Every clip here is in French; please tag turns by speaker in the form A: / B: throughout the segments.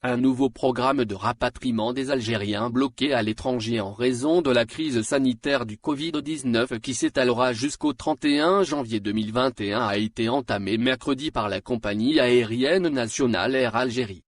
A: Un nouveau programme de rapatriement des Algériens bloqués à l'étranger en raison de la crise sanitaire du Covid-19 qui s'étalera jusqu'au 31 janvier 2021 a été entamé mercredi par la compagnie aérienne nationale Air Algérie.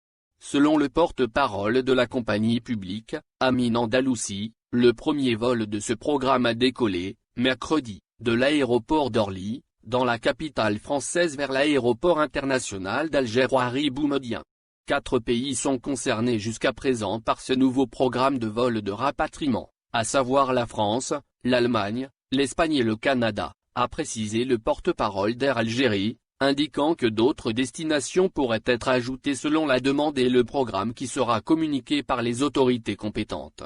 A: Selon le porte-parole de la compagnie publique, Amine Andalousi, le premier vol de ce programme a décollé, mercredi, de l'aéroport d'Orly, dans la capitale française vers l'aéroport international d'Alger-Ouari Boumediene. 4 pays sont concernés jusqu'à présent par ce nouveau programme de vol de rapatriement, à savoir la France, l'Allemagne, l'Espagne et le Canada, a précisé le porte-parole d'Air Algérie, indiquant que d'autres destinations pourraient être ajoutées selon la demande et le programme qui sera communiqué par les autorités compétentes.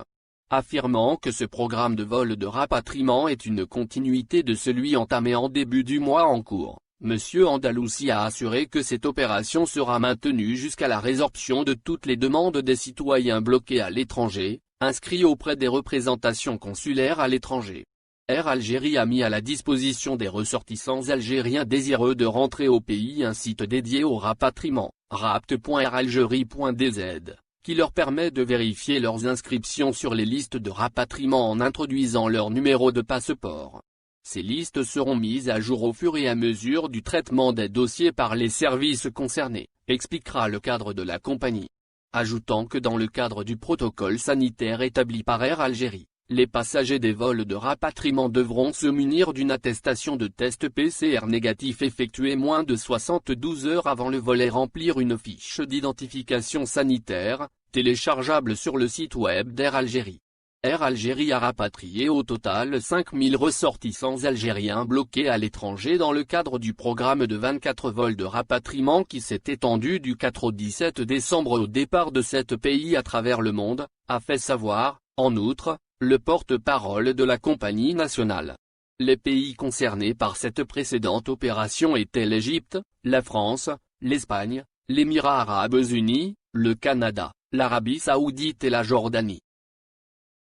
A: Affirmant que ce programme de vol de rapatriement est une continuité de celui entamé en début du mois en cours. Monsieur Andalousi a assuré que cette opération sera maintenue jusqu'à la résorption de toutes les demandes des citoyens bloqués à l'étranger, inscrits auprès des représentations consulaires à l'étranger. Air Algérie a mis à la disposition des ressortissants algériens désireux de rentrer au pays un site dédié au rapatriement, rapt.airalgerie.dz, qui leur permet de vérifier leurs inscriptions sur les listes de rapatriement en introduisant leur numéro de passeport. Ces listes seront mises à jour au fur et à mesure du traitement des dossiers par les services concernés, expliquera le cadre de la compagnie. Ajoutant que dans le cadre du protocole sanitaire établi par Air Algérie, les passagers des vols de rapatriement devront se munir d'une attestation de test PCR négatif effectué moins de 72 heures avant le vol et remplir une fiche d'identification sanitaire, téléchargeable sur le site web d'Air Algérie. Air Algérie a rapatrié au total 5000 ressortissants algériens bloqués à l'étranger dans le cadre du programme de 24 vols de rapatriement qui s'est étendu du 4 au 17 décembre au départ de 7 pays à travers le monde, a fait savoir, en outre, le porte-parole de la compagnie nationale. Les pays concernés par cette précédente opération étaient l'Égypte, la France, l'Espagne, l'Émirat arabes unis, le Canada, l'Arabie saoudite et la Jordanie.